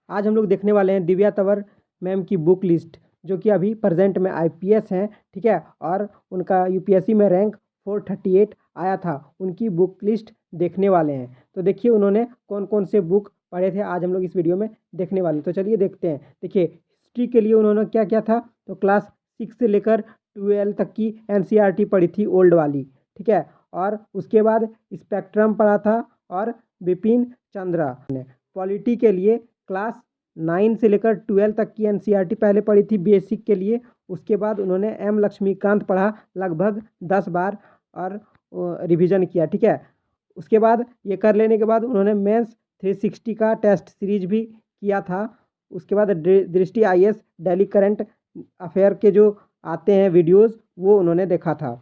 आज हम लोग देखने वाले हैं दिव्या तंवर मैम की बुक लिस्ट, जो कि अभी प्रेजेंट में आईपीएस हैं, ठीक है। और उनका यूपीएससी में रैंक 438 आया था। उनकी बुक लिस्ट देखने वाले हैं। तो देखिए उन्होंने कौन कौन से बुक पढ़े थे, आज हम लोग इस वीडियो में देखने वाले हैं। तो चलिए देखते हैं। देखिए हिस्ट्री के लिए उन्होंने क्या क्या था, तो क्लास 6 से लेकर 12 तक की एनसीईआरटी पढ़ी थी, ओल्ड वाली, ठीक है। और उसके बाद स्पेक्ट्रम पढ़ा था और बिपिन चंद्रा ने पॉलिटी के लिए क्लास 9 से लेकर 12 तक की एनसीईआरटी पहले पढ़ी थी बेसिक के लिए। उसके बाद उन्होंने एम लक्ष्मीकांत पढ़ा लगभग 10 बार और रिवीजन किया, ठीक है। उसके बाद ये कर लेने के बाद उन्होंने मेंस 360 का टेस्ट सीरीज भी किया था। उसके बाद दृष्टि आईएएस डेली करंट अफेयर के जो आते हैं वीडियोस, वो उन्होंने देखा था।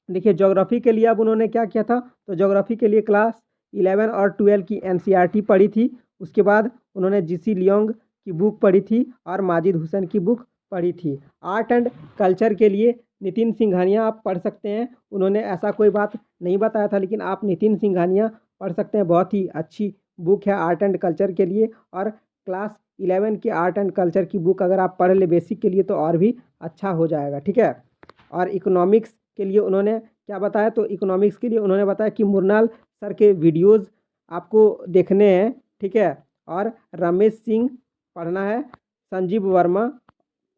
देखिए ज्योग्राफी के लिए अब उन्होंने क्या किया था, तो ज्योग्राफी के लिए क्लास 11 और 12 की एनसीईआरटी पढ़ी थी। उसके बाद उन्होंने जीसी लियोंग की बुक पढ़ी थी और माजिद हुसैन की बुक पढ़ी थी। आर्ट एंड कल्चर के लिए नितिन सिंघानिया आप पढ़ सकते हैं। उन्होंने ऐसा कोई बात नहीं बताया था, लेकिन आप नितिन सिंघानिया पढ़ सकते हैं। बहुत ही अच्छी बुक है आर्ट एंड कल्चर के लिए। और क्लास 11 की आर्ट एंड कल्चर की बुक अगर आप पढ़ ले बेसिक के लिए तो और भी अच्छा हो जाएगा, ठीक है। और इकोनॉमिक्स के लिए उन्होंने क्या बताया, तो इकोनॉमिक्स के लिए उन्होंने बताया कि मुरनाल सर के वीडियोस आपको देखने हैं, ठीक है। और रमेश सिंह पढ़ना है, संजीव वर्मा,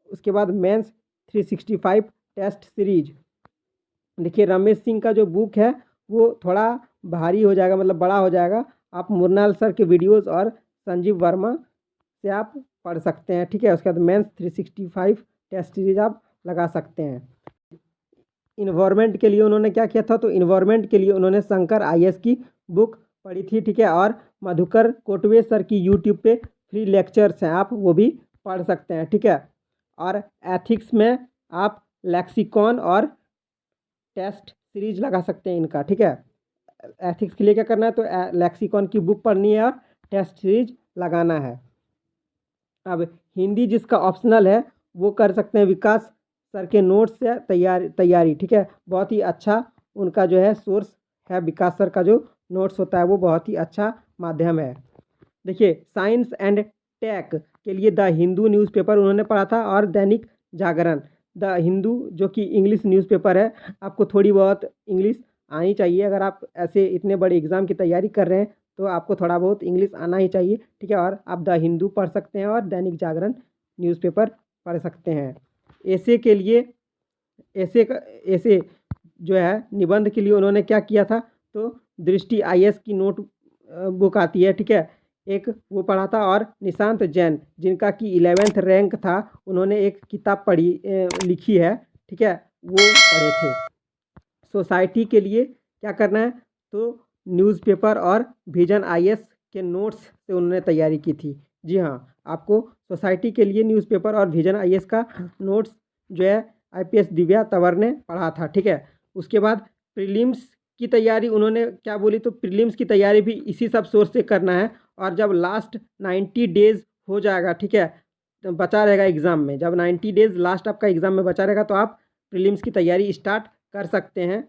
उसके बाद मेंस 365 टेस्ट सीरीज। देखिए रमेश सिंह का जो बुक है वो थोड़ा भारी हो जाएगा, मतलब बड़ा हो जाएगा। आप मुरनाल सर के वीडियोस और संजीव वर्मा से आप पढ़ सकते हैं, ठीक है। उसके बाद मेंस 365 टेस्ट सीरीज आप लगा सकते हैं। इन्वायरमेंट के लिए उन्होंने क्या किया था, तो इन्वायरमेंट के लिए उन्होंने शंकर आईएएस की बुक पढ़ी थी, ठीक है। और मधुकर कोटवे सर की यूट्यूब पे फ्री लेक्चर्स हैं, आप वो भी पढ़ सकते हैं, ठीक है। और एथिक्स में आप लेक्सिकॉन और टेस्ट सीरीज लगा सकते हैं इनका, ठीक है। एथिक्स के लिए क्या करना है, तो लेक्सिकॉन की बुक पढ़नी है और टेस्ट सीरीज लगाना है। अब हिंदी जिसका ऑप्शनल है वो कर सकते हैं विकास सर के नोट्स से तैयारी, ठीक है। बहुत ही अच्छा उनका जो है सोर्स है, विकास सर का जो नोट्स होता है वो बहुत ही अच्छा माध्यम है। देखिए साइंस एंड टेक के लिए द हिंदू न्यूज़पेपर उन्होंने पढ़ा था और दैनिक जागरण। द हिंदू जो कि इंग्लिश न्यूज़पेपर है, आपको थोड़ी बहुत इंग्लिश आनी चाहिए। अगर आप ऐसे इतने बड़े एग्ज़ाम की तैयारी कर रहे हैं तो आपको थोड़ा बहुत इंग्लिश आना ही चाहिए, ठीक है। और आप द हिंदू पढ़ सकते हैं और दैनिक जागरण न्यूज़पेपर पढ़ सकते हैं। ऐसे के लिए ऐसे जो है निबंध के लिए उन्होंने क्या किया था, तो दृष्टि आईएएस की नोट बुक आती है, ठीक है, एक वो पढ़ा था। और निशांत जैन जिनका कि 11th रैंक था, उन्होंने एक किताब लिखी है, ठीक है, वो पढ़े थे। सोसाइटी के लिए क्या करना है, तो न्यूज़पेपर और विजन आईएएस के नोट्स से उन्होंने तैयारी की थी। जी हाँ, आपको सोसाइटी के लिए न्यूज़पेपर और विजन आईएएस का नोट्स जो है आईपीएस दिव्या तंवर ने पढ़ा था, ठीक है। उसके बाद प्रीलिम्स की तैयारी उन्होंने क्या बोली, तो प्रीलिम्स की तैयारी भी इसी सब सोर्स से करना है। और जब लास्ट 90 डेज़ हो जाएगा, ठीक है, तो बचा रहेगा एग्ज़ाम में, जब 90 डेज़ लास्ट आपका एग्ज़ाम में बचा रहेगा तो आप प्रीलिम्स की तैयारी स्टार्ट कर सकते हैं।